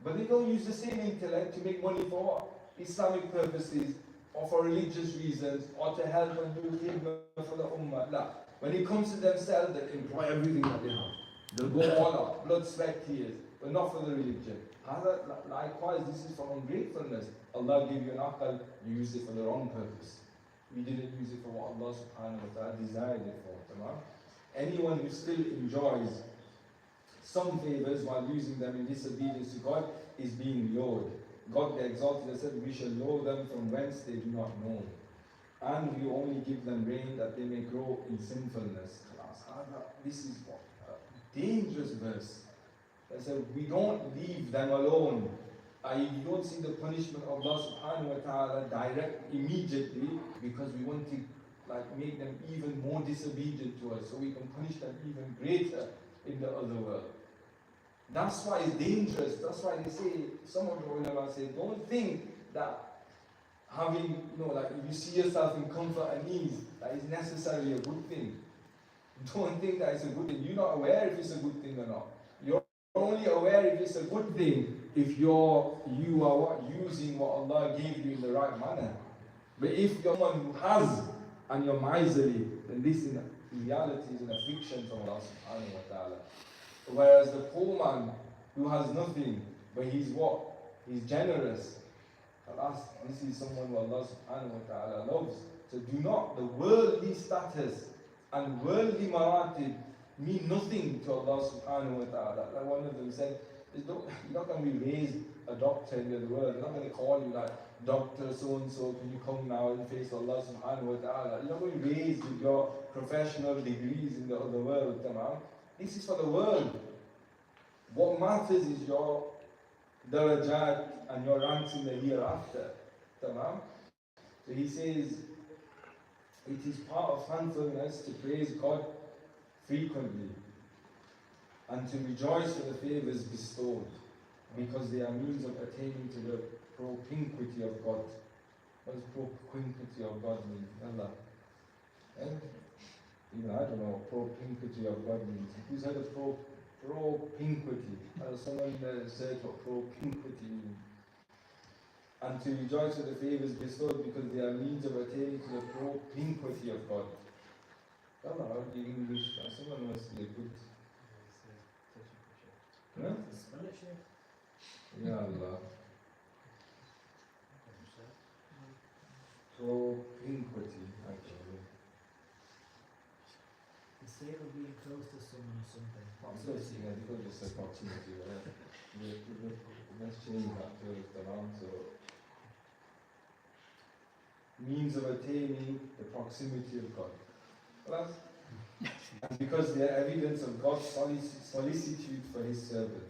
But they don't use the same intellect to make money for what? Islamic purposes, or for religious reasons, or to help and do khidmah for the ummah. No. When it comes to themselves, they employ everything that they have. They'll go all out, blood, sweat, tears, but not for the religion. Likewise, this is for ungratefulness. Allah gave you an aql, you used it for the wrong purpose. We didn't use it for what Allah subhanahu wa ta'ala desired it for. Anyone who still enjoys some favors while using them in disobedience to God is being lowered. God the Exalted said, we shall lower them from whence they do not know. And we only give them rain that they may grow in sinfulness. This is what? A dangerous verse. They said, we don't leave them alone. You don't see the punishment of Allah subhanahu wa ta'ala direct immediately, because we want to make them even more disobedient to us, so we can punish them even greater in the other world. That's why it's dangerous. That's why they say, some of the ulama say, don't think that having, if you see yourself in comfort and ease, that is necessarily a good thing. Don't think that it's a good thing. You're not aware if it's a good thing or not. You're only aware if it's a good thing if you are what? Using what Allah gave you in the right manner. But if you're someone who has and you're miserly, then this in reality is an affliction from Allah subhanahu wa ta'ala. Whereas the poor man who has nothing, but he's what? He's generous. Alas, this is someone who Allah subhanahu wa ta'ala loves. So do not, the worldly status and worldly maratib mean nothing to Allah subhanahu wa ta'ala. Like one of them said, you're not going to be raised a doctor in the other world. They're not going to call you like, Doctor so-and-so, can you come now and face Allah subhanahu wa ta'ala. You're not going to be raised with your professional degrees in the other world. Tamam. This is for the world. What matters is your darajat and your ranks in the hereafter. Tamam. So he says, it is part of thankfulness to praise God frequently and to rejoice for the favours bestowed, because they are means of attaining to the propinquity of God. What does propinquity of God mean? Allah. Even I don't know what propinquity of God means. Who's heard of propinquity? Someone said what propinquity means. And to rejoice for the favours bestowed, because they are means of attaining to the propinquity of God. I don't know how to English. Someone must be a good. Huh? Ya Allah. Propinquity, actually. The state of being close to someone or something. Proximity, I think I'll just say proximity, right? Let's change that to the answer. Means of attaining the proximity of God. Well, and because they are evidence of God's solicitude for His servant.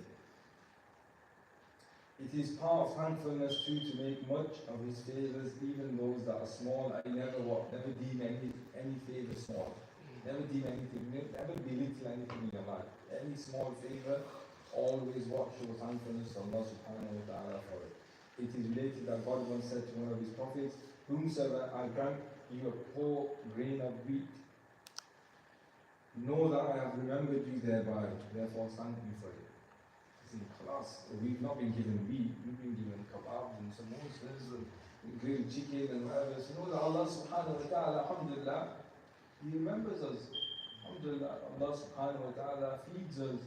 It is part of thankfulness too to make much of His favours, even those that are small, and never deem any favour small. Never deem anything, never belittle anything in your life. Any small favour, always show thankfulness to Allah subhanahu wa ta'ala for it. It is related that God once said to one of His prophets, whomsoever I grant you a poor grain of wheat, know that I have remembered you thereby, therefore thank me for it. See, class, we've not been given wheat, we've been given kebabs and samosas and grilled chicken and whatever. So know that Allah subhanahu wa ta'ala, alhamdulillah, He remembers us. Alhamdulillah, Allah subhanahu wa ta'ala feeds us.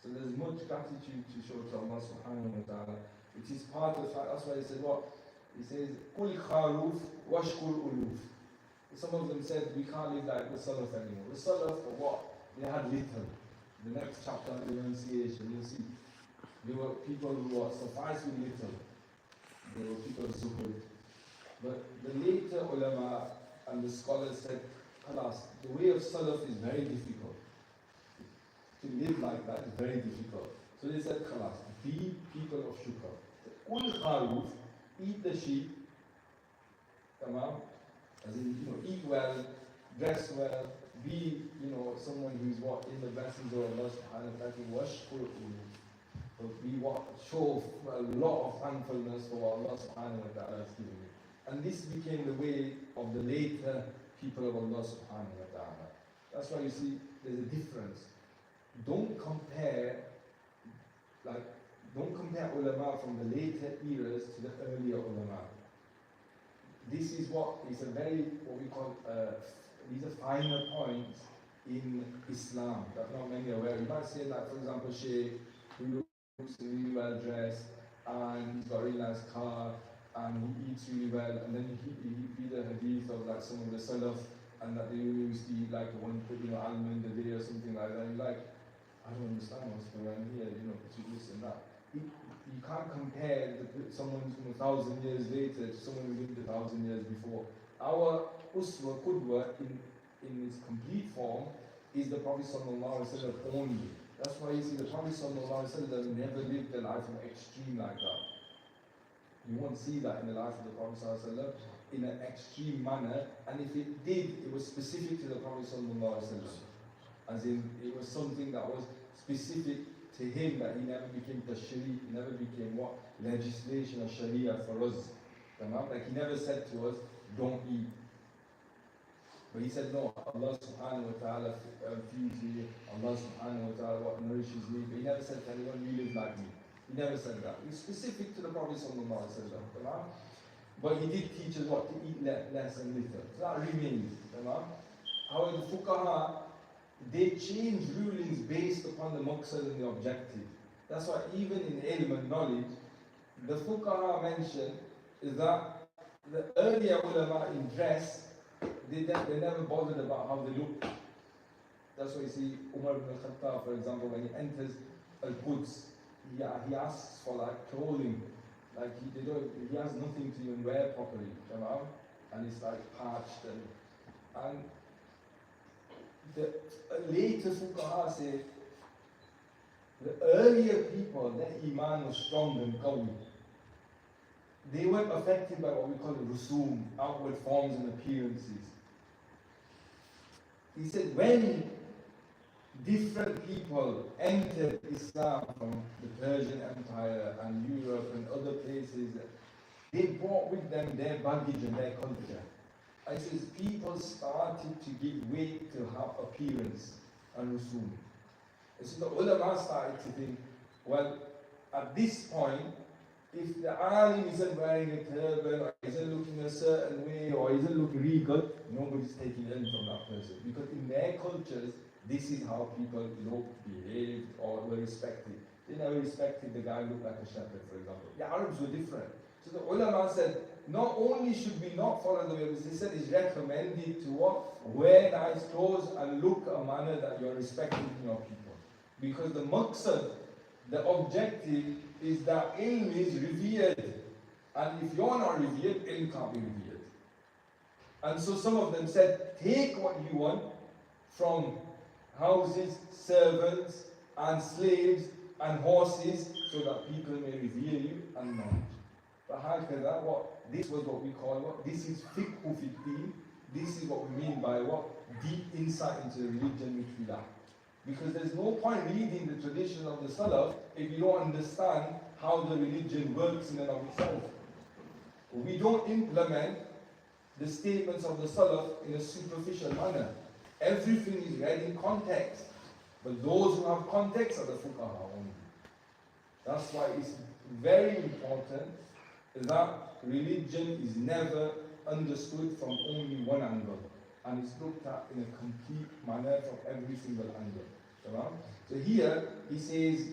So there's much gratitude to show to Allah subhanahu wa ta'ala. It is part of, that's why He said what? He says, Qul kharuf washkul uluf. Some of them said, we can't live like the Salaf anymore. The Salaf, for what? They had little. The next chapter of the Renunciation, you'll see. There were people who were sufficed with little. There were people who suffered. But the later ulama and the scholars said, Khalas, the way of Salaf is very difficult. To live like that is very difficult. So they said, Khalas, be people of shukr. Ul kharuf, eat the sheep, tamam, as in, eat well, dress well, be, someone who's in the blessings of Allah subhanahu wa ta'ala, washkur be show a lot of thankfulness for what Allah subhanahu wa ta'ala has given you. And this became the way of the later people of Allah subhanahu wa ta'ala. That's why you see there's a difference. Don't compare ulama from the later eras to the earlier ulama. This is what we call, these are finer points in Islam that not many are aware. You might say that, for example, Shaykh, who looks really well dressed, and he's got a really nice car, and he eats really well, and then he read a hadith of like some of the Salaf, and that they used to eat like one almond a day or something like that. And you're like, I don't understand what's going on here, to this and that. You can't compare someone from 1,000 years later to someone who lived 1,000 years before. Our uswa, qudwa, in its complete form, is the Prophet sallallahu alaihi wasallam only. That's why you see the Prophet sallallahu alaihi wasallam never lived a life of extreme like that. You won't see that in the life of the Prophet sallallahu alaihi wasallam in an extreme manner, and if it did, it was specific to the Prophet sallallahu alaihi wasallam. As in, it was something that was specific to him, that he never became tashri', he never became legislation or sharia for us. Like he never said to us, don't eat. But he said, no, Allah subhanahu wa ta'ala feeds me, Allah subhanahu wa ta'ala nourishes me. But he never said to anyone, you live like me. He never said that. It's specific to the Prophet sallallahu alaihi wasallam. But he did teach us what to eat less and little. So that remains. However, the fuqaha, they change rulings based upon the maqsad and the objective. That's why even in ilm and knowledge, the fuqaha mention is that the earlier ulama in dress, they never bothered about how they look. That's why you see Umar ibn al-Khattab, for example, when he enters al-Quds, he asks for like clothing. Like he has nothing to even wear properly, and it's like parched and the later fuqaha say the earlier people, their iman was strong and qawi. They weren't affected by what we call rusum, outward forms and appearances. He said when different people entered Islam from the Persian Empire and Europe and other places, they brought with them their baggage and their culture. I says people started to give weight to how appearance and rusum. So the ulama started to think, well, at this point, if the alim isn't wearing a turban or isn't looking a certain way or isn't looking regal, nobody's taking in from that person. Because in their cultures, this is how people looked, behaved, or were respected. They never respected the guy who looked like a shepherd, for example. The Arabs were different. So the ulama said, not only should we not follow the way, they said it's recommended to what? Wear nice clothes and look a manner that you're respecting your people. Because the maqsad, the objective, is that ilm is revered. And if you're not revered, ilm can't be revered. And so some of them said, take what you want from houses, servants, and slaves, and horses, so that people may revere you and knowledge. But hakada, this was what we call what? This is fiqhu fi deen. This is what we mean by what? Deep insight into the religion which we lack. Because there's no point reading the tradition of the Salaf if you don't understand how the religion works in and of itself. We don't implement the statements of the Salaf in a superficial manner. Everything is read in context. But those who have context are the fuqaha only. That's why it's very important that religion is never understood from only one angle. And it's looked at in a complete manner from every single angle. So here he says,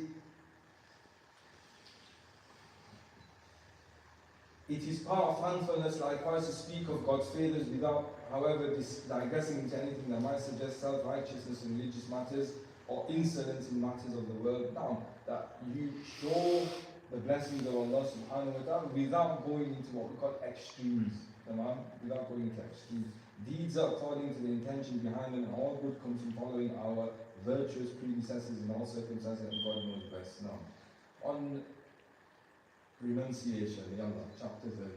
it is part of thankfulness likewise to speak of God's favours without, however, digressing into anything that might suggest self-righteousness in religious matters or insolence in matters of the world. Now, that you show the blessings of Allah subhanahu wa ta'ala without going into what we call extremes. Without going into extremes. Deeds are according to the intention behind them, and all good comes from following our virtuous predecessors in all circumstances, and God knows best. Now, on renunciation, chapter 30.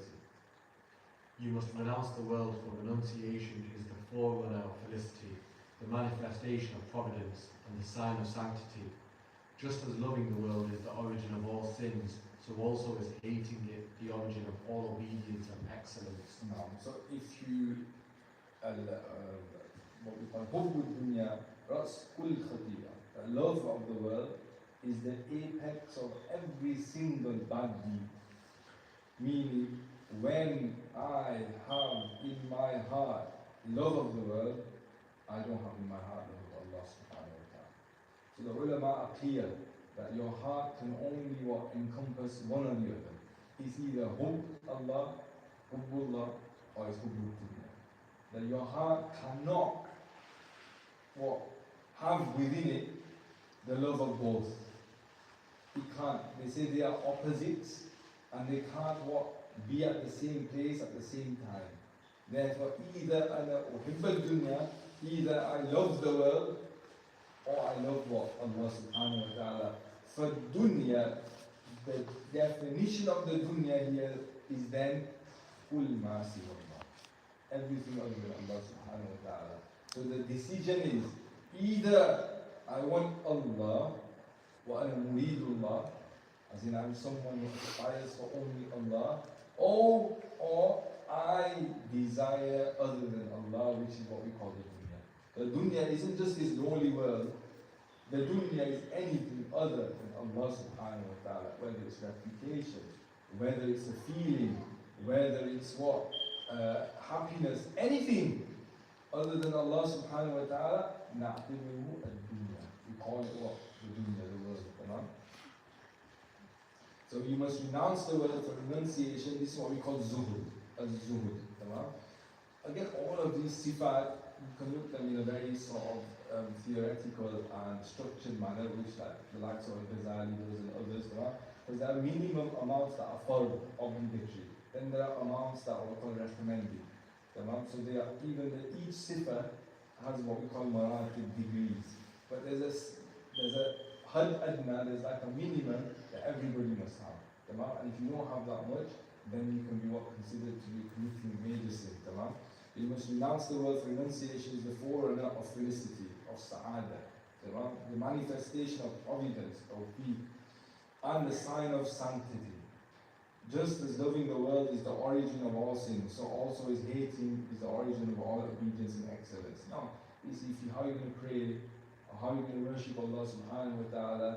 You must renounce the world, for renunciation is the forerunner of felicity, the manifestation of providence, and the sign of sanctity. Just as loving the world is the origin of all sins, so also is hating it the origin of all obedience and excellence. Now, so if you what we call hubb dunya, ras kull khatiya, the love of the world is the apex of every single bad deed. Meaning, when I have in my heart love of the world, I don't have in my heart love of Allah subhanahu wa ta'ala. So the ulama are clear that your heart can only encompass one or the other. It's either hubb Allah, hubbullah, or it's hubb dunya. That your heart cannot have within it the love of both. It can't. They say they are opposites and they can't be at the same place at the same time. Therefore, either ana uhibbu al-dunya, either I love the world or I love what? Allah subhanahu wa ta'ala. For dunya, the definition of the dunya here is then full mercy of Allah. Everything other than Allah subhanahu wa ta'ala. So the decision is either I want Allah wa ana muridullah, as in I'm someone who aspires for only Allah, or I desire other than Allah, which is what we call the dunya. The dunya isn't just this lowly world. the dunya is anything other than Allah subhanahu wa ta'ala, whether it's reputation, whether it's a feeling, whether it's what, happiness, anything other than Allah subhanahu wa ta'ala, na'tibuhu ad-dunya. We call it what? The dunya, the world. Tamam? So you must renounce the world for renunciation. This is what we call zuhud, az-zuhud. Tamam? Again, all of these sifat, you can look at them in a very sort of theoretical and structured manner, which like the likes of Ghazali does and others. Tamam? Because there are minimum amounts that are fard, obligatory. Then there are amounts that are what we call recommended. Tamam? So they are, each sifa has what we call maratib, degrees. But there's a had adna, there's like a minimum that everybody must have. Tamam? And if you don't have that much, then you can be what considered to be committing major sin. Tamam? You must renounce the world for renunciation is the forerunner of felicity, of sa'ada. Tamam? The manifestation of providence, of peace, and the sign of sanctity. Just as loving the world is the origin of all sin, so also is hating is the origin of all obedience and excellence. Now, you see, how are you going to pray, or how are you going to worship Allah subhanahu wa ta'ala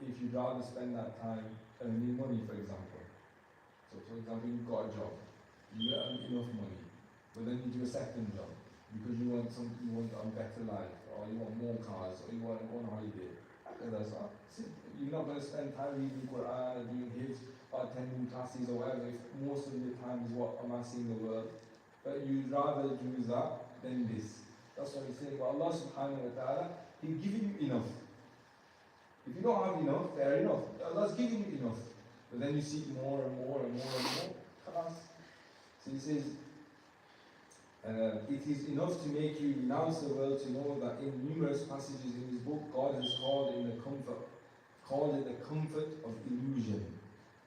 if you'd rather spend that time earning money, for example? So, for example, you've got a job, you earn enough money, but then you do a second job because you want a better life, or you want more cars, or you want to go on holiday. And that's not. You're not going to spend time reading Quran or doing his or attending classes or whatever if most of your time is what amassing the world. But you'd rather do that than this. That's what he's saying. But Allah subhanahu wa ta'ala, He's giving you enough. If you don't have enough, fair enough. Allah's giving you enough. But then you seek more and more and more and more. Khalas. So he says, it is enough to make you renounce the world to know that in numerous passages in his book, God has called it the comfort of illusion.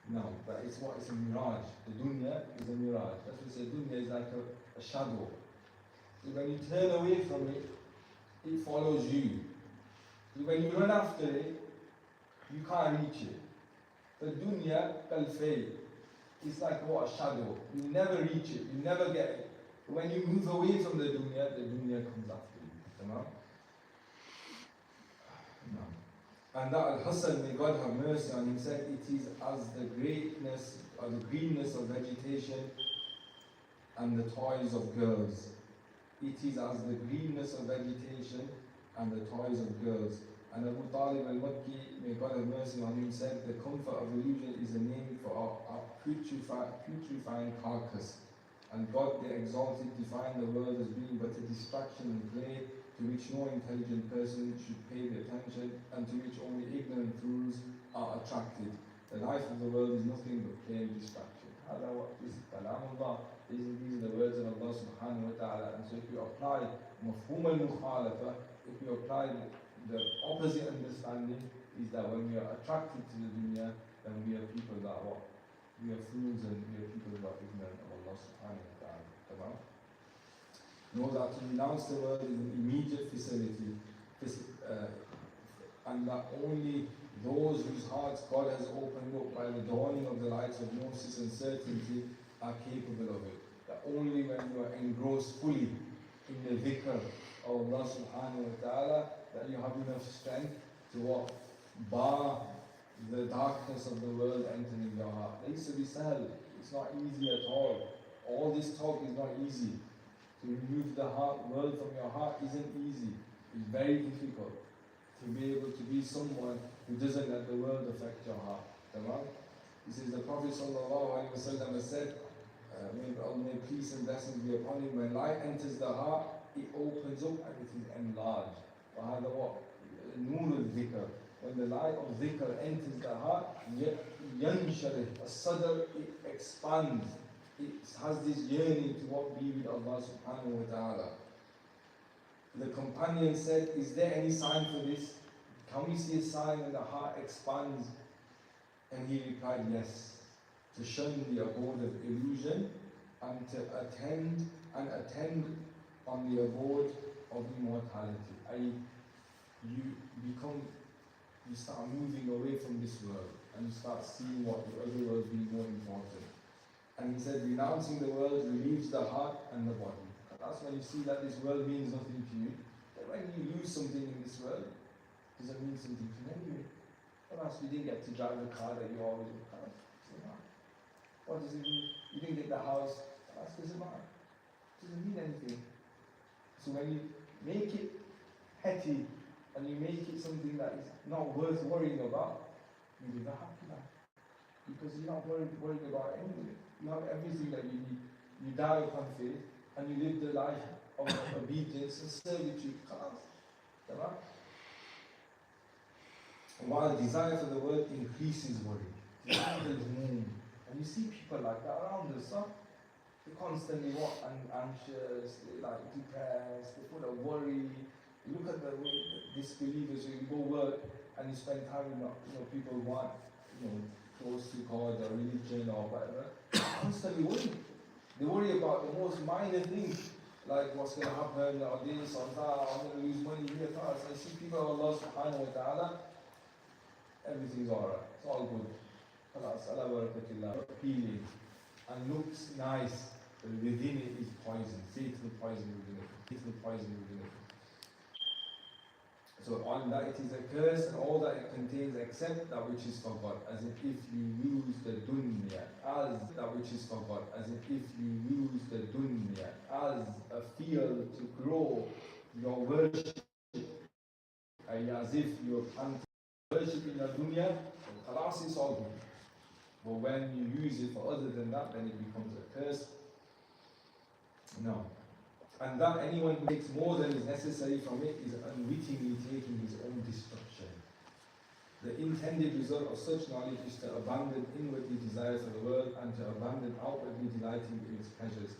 No, but it's a mirage. The dunya is a mirage. That's what we say, dunya is like a shadow. So when you turn away from it, it follows you. When you run after it, you can't reach it. The dunya kal-fay. It's like what, a shadow. You never reach it, you never get it. When you move away from the dunya comes after you. Tamam? No. And that Al-Hasan, may God have mercy on him, said, it is as the greatness or the greenness of vegetation and the toys of girls. It is as the greenness of vegetation and the toys of girls. And Abu Talib al-Makki, may God have mercy on him, said, the comfort of illusion is a name for a putrefying carcass. And God the Exalted defined the world as being but a distraction and play to which no intelligent person should pay the attention and to which only ignorant fools are attracted. The life of the world is nothing but plain distraction. These are the words of Allah subhanahu wa ta'ala. And so if you apply mafhum al-mukhalafa, if you apply the opposite understanding, is that when we are attracted to the dunya, then we are people that are what? We are fools and we are people that are ignorant of Allah subhanahu wa ta'ala. Know that to renounce the world is an immediate facility, and that only those whose hearts God has opened up by the dawning of the lights of gnosis and certainty are capable of it. That only when you are engrossed fully in the dhikr of Allah subhanahu wa ta'ala, that you have enough strength to what? Bar the darkness of the world entering your heart. It used to be sahl. It's not easy at all. All this talk is not easy. To remove the world from your heart isn't easy. It's very difficult to be able to be someone who doesn't let the world affect your heart. Tamam? He says the Prophet ﷺ has said, may peace and blessings be upon him, when light enters the heart, it opens up and it is enlarged. وهذا what? نور الذكر. When the light of dhikr enters the heart, yansharih, as-sadr, it expands. It has this yearning to what be with Allah subhanahu wa ta'ala. The companion said, is there any sign for this? Can we see a sign when the heart expands? And he replied, yes. To shun the abode of illusion and to attend on the abode of immortality. You start moving away from this world and you start seeing what the other world being more important. And he said, renouncing the world relieves the heart and the body. And that's when you see that this world means nothing to you. That when you lose something in this world, doesn't mean something to you anyway. Perhaps you didn't get to drive the car that you always have. Doesn't matter. What does it mean? You didn't get the house. Perhaps doesn't matter. Doesn't mean anything. So when you make it petty and you make it something that is not worth worrying about, you live a happy life. Because you're not worried about anything. You have everything that you need. You die upon faith and you live the life of obedience and servitude. Right? While desire for the world increases worry. And you see people like that around us, huh? They constantly anxious, they like depressed, they're full of worry. You look at the way disbelievers, you go work and you spend time with people who aren't close to God or religion or whatever, constantly worry. They worry about the most minor things, like what's going to happen or this or that, I'm going to lose money here. I see people of Allah subhanahu wa ta'ala, everything's alright, it's all good. Appealing and looks nice, but within it is poison. Fatal poison within it. Fatal poison within it. So on that it is a curse and all that it contains except that which is for God, as if you use the dunya as that which is for God, as if you use the dunya as a field to grow your worship, as if you're planting worship in the dunya, khalas, it's all good. But when you use it for other than that, then it becomes a curse. No. And that anyone who takes more than is necessary from it is unwittingly taking his own destruction. The intended result of such knowledge is to abandon inwardly desires of the world and to abandon outwardly delighting in its pleasures.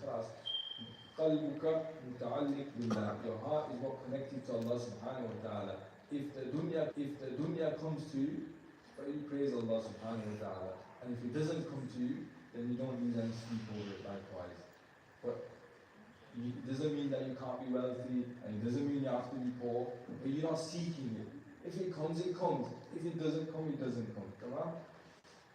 Qalbuka muta'alliq billah. Your heart is what connected to Allah subhanahu wa ta'ala. If the dunya comes to you, you praise Allah subhanahu wa ta'ala. And if it doesn't come to you, then you don't lose any sleep over it likewise. But it doesn't mean that you can't be wealthy, and it doesn't mean you have to be poor, but you're not seeking it. If it comes, it comes. If it doesn't come, it doesn't come. Come on?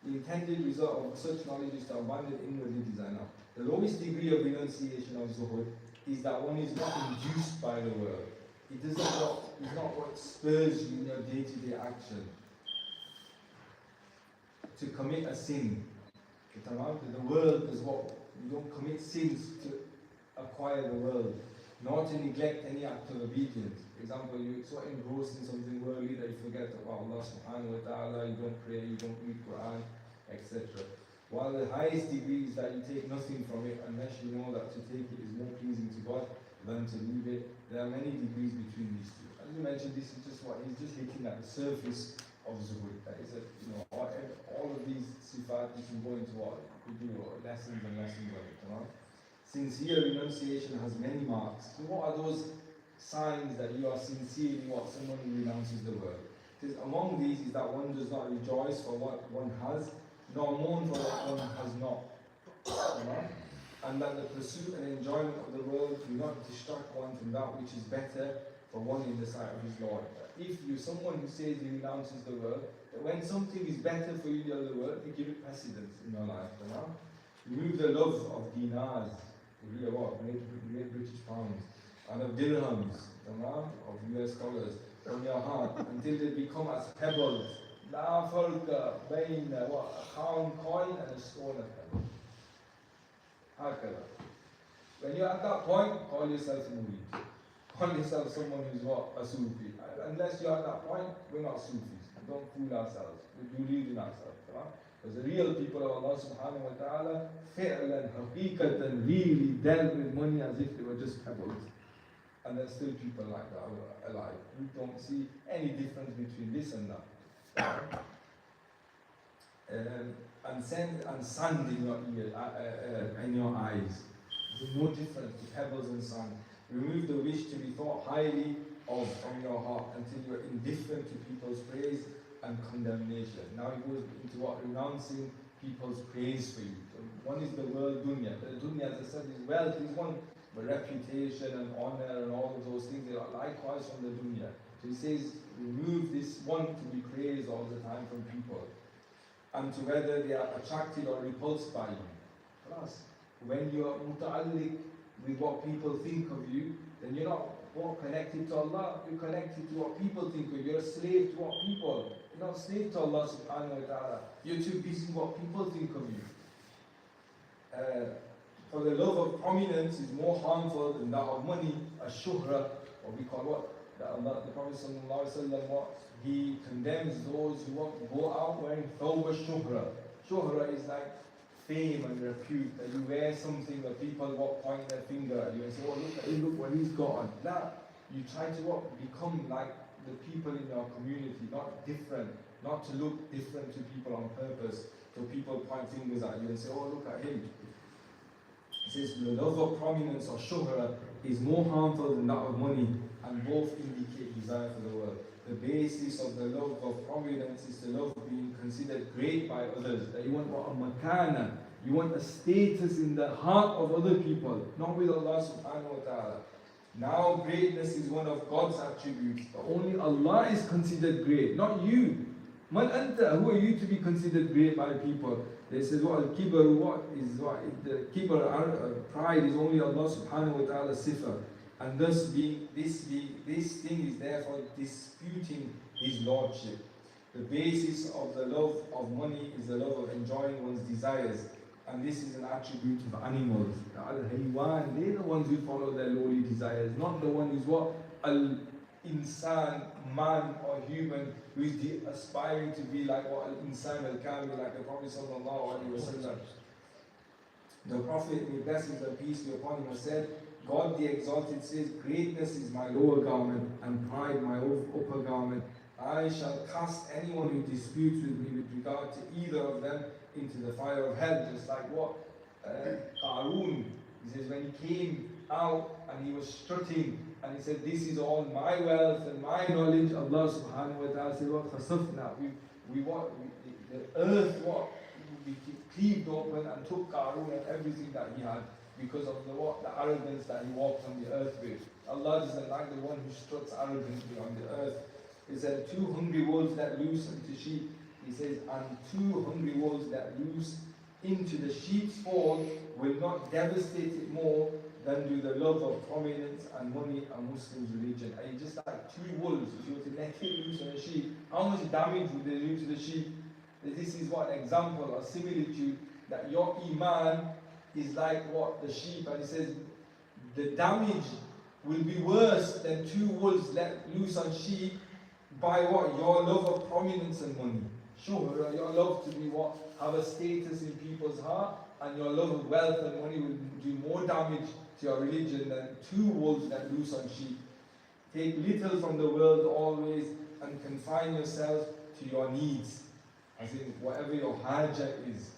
The intended result of such knowledge is to abandon inwardly desire. The lowest degree of renunciation of zuhud is that one is not induced by the world. It's not what spurs you in your day-to-day action to commit a sin. The world is what you don't commit sins to acquire the world, nor to neglect any act of obedience. For example, you're so engrossed in something worldly that you forget about Allah subhanahu wa ta'ala, you don't pray, you don't read Quran, etc. While the highest degree is that you take nothing from it unless you know that to take it is more pleasing to God than to leave it. There are many degrees between these two. As you mentioned, this is just what he's just hitting at the surface of zuhud. That is all of these sifat you can go into what we do, lessons and lessons of it. Sincere renunciation has many marks. So what are those signs that you are sincere in what someone who renounces the world? Because among these is that one does not rejoice for what one has, nor mourn for what one has not. And that the pursuit and enjoyment of the world do not distract one from that which is better for one in the sight of his Lord. If you're someone who says he renounces the world, that when something is better for you in the other world, you give it precedence in your life. Remove the love of dinars, great British pounds, and of dirhams, of US dollars, from your heart until they become as pebbles. La farqa bayna a coin and a stone of pebble. When you're at that point, call yourself murid. Call yourself someone who's a Sufi. Unless you're at that point, we're not Sufis. Don't fool ourselves. We're deluding ourselves. Because the real people of Allah subhanahu wa ta'ala, fi'lan, haqiqatan, really dealt with money as if they were just pebbles. And there's still people like that alive. We don't see any difference between this and that. And sand in your ear, in your eyes. There's no difference to pebbles and sand. Remove the wish to be thought highly of from your heart until you're indifferent to people's praise and condemnation. Now it goes into renouncing people's praise for you. So one is the world dunya. The dunya, as I said, is wealth is one, but reputation and honor and all of those things, they are likewise from the dunya. So he says, remove this one to be praised all the time from people, and to whether they are attracted or repulsed by you. Plus, when you are muta'alliq with what people think of you, then you're not what connected to Allah, you're connected to what people think of you. You're a slave to what people. You're not a slave to Allah subhanahu wa ta'ala. You're too busy what people think of you. For the love of prominence is more harmful than that of money, a shuhra, what we call what? That Allah, the Prophet sallallahu alaihi wasallam, what? He condemns those who want to go out wearing thawba shuhra. Shuhra is like fame and repute, that you wear something that people what point their finger at you and say, oh look at him, look what he's got on. That you try to what? Become like the people in your community, not different, not to look different to people on purpose. So people point fingers at you and say, oh look at him. It says the love of prominence or shuhra is more harmful than that of money, and both indicate desire for the world. The basis of the love of prominence is the love of being considered great by others. That you want what? A makana. You want a status in the heart of other people, not with Allah subhanahu wa ta'ala. Now greatness is one of God's attributes. But only Allah is considered great, not you. Man anta, who are you to be considered great by people? They said, what al-kibr, what is what? The kibr, pride is only Allah subhanahu wa ta'ala's sifa. And thus this thing is therefore disputing His Lordship. The basis of the love of money is the love of enjoying one's desires. And this is an attribute of animals. The al-haywan, they're the ones who follow their lowly desires, not the one who's what? Al-insan, man or human, who is aspiring to be like what? Al-insan al-kamil, like the Prophet sallallahu alaihi wasallam. The Prophet, may blessings and peace be upon him, has said, God the Exalted says, greatness is my lower garment and pride my upper garment. I shall cast anyone who disputes with me with regard to either of them into the fire of hell. Just like what? Qarun, he says when he came out and he was strutting and he said, this is all my wealth and my knowledge, Allah subhanahu wa ta'ala said, what? Khasafna, the earth what? We cleaved open and took Qarun and everything that he had, because of the arrogance that he walked on the earth with. Allah doesn't like the one who struts arrogantly on the earth. He said, 2 hungry wolves let loose into sheep. He says, and 2 hungry wolves let loose into the sheep's fold will not devastate it more than do the love of prominence and money and Muslims' religion. And you just like 2 wolves, if you were to let it loose on a sheep, how much damage would they do to the sheep? This is what an example or similitude that your iman is like what? The sheep. And it says the damage will be worse than 2 wolves let loose on sheep by what? Your love of prominence and money. Sure, your love to be what? Have a status in people's heart, and your love of wealth and money will do more damage to your religion than 2 wolves let loose on sheep. Take little from the world always and confine yourself to your needs. I think whatever your haja is.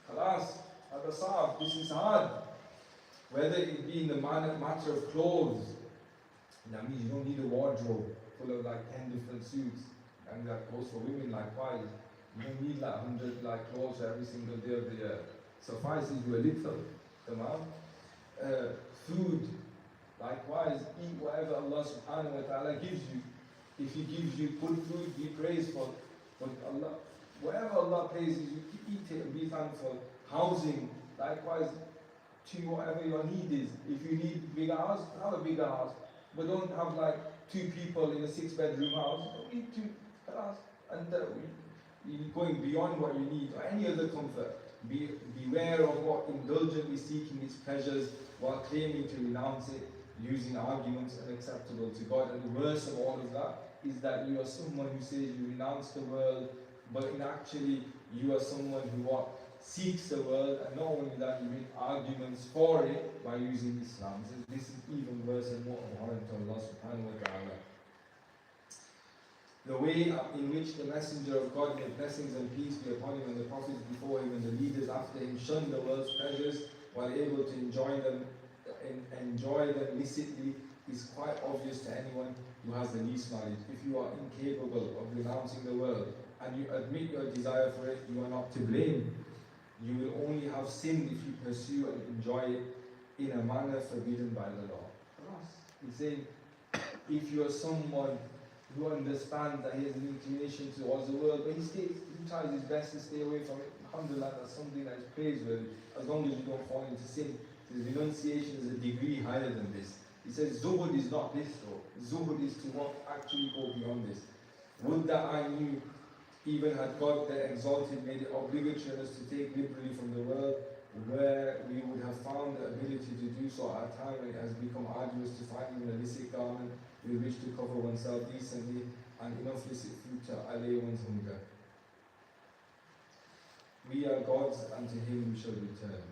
Khalas, Abasab, this is hard. Whether it be in the matter of clothes, that means you don't need a wardrobe full of like 10 different suits, and that goes for women likewise. You don't need like 100 like clothes every single day of the year. Suffices you a little. Tamam. Food, likewise, eat whatever Allah subhanahu wa ta'ala gives you. If He gives you good food, be praiseful. But Allah, whatever Allah praises you, eat it and be thankful. Housing, likewise, to whatever your need is. If you need bigger house, have a bigger house. But don't have like 2 people in a 6-bedroom house. Don't need 2 house. And you're going beyond what you need, or any other comfort. Beware of what indulgently seeking its pleasures while claiming to renounce it, using arguments unacceptable to God. And the worst of all of that is that you are someone who says you renounce the world, but in actually you are someone who what? Seeks the world, and not only that, you make arguments for it by using Islam. So this is even worse and more abhorrent to Allah subhanahu wa ta'ala. The way in which the Messenger of God, may blessings and peace be upon him, and the prophets before him and the leaders after him, shunned the world's pleasures while able to enjoy them licitly, is quite obvious to anyone who has the least knowledge. If you are incapable of renouncing the world and you admit your desire for it, you are not to blame. You will only have sinned if you pursue and enjoy it in a manner forbidden by the law. He's saying, if you are someone who understands that he has an inclination towards the world, but he tries his best to stay away from it, alhamdulillah, that's something that is praiseworthy, as long as you don't fall into sin. The renunciation is a degree higher than this. He says zuhud is not this though. Zuhud is to what actually go beyond this. Would that I knew, even had God the Exalted made it obligatory on us to take liberally from the world, where we would have found the ability to do so at a time when it has become arduous to find an illicit garment with which to cover oneself decently and enough licit food to allay one's hunger. We are God's and to Him we shall return.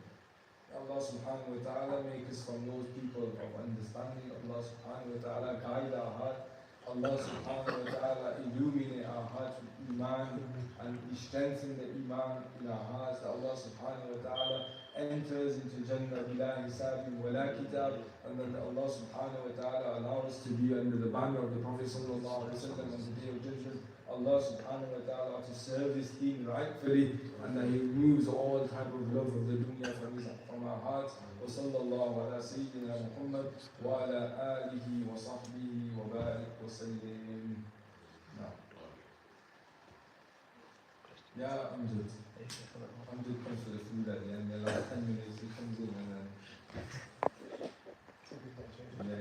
Allah subhanahu wa ta'ala make us from those people of understanding. Allah subhanahu wa ta'ala guide our heart. Allah subhanahu wa ta'ala illuminate our hearts with iman and strengthen the iman in our hearts. That Allah subhanahu wa ta'ala enters into Jannah bila hisabin wala kitab, and then Allah subhanahu wa ta'ala allows us to be under the banner of the Prophet sallallahu alaihi wasallam on the Day of Judgment. Allah subhanahu wa ta'ala to serve His deen rightfully, and that He removes all type of love of the dunya from our hearts. Wa sallallahu ala sayyidina Muhammad wa ala alihi wa sahbihi wa barik wa sallim. Yeah, Amjad comes for the food at the end. The last 10 minutes he comes in and then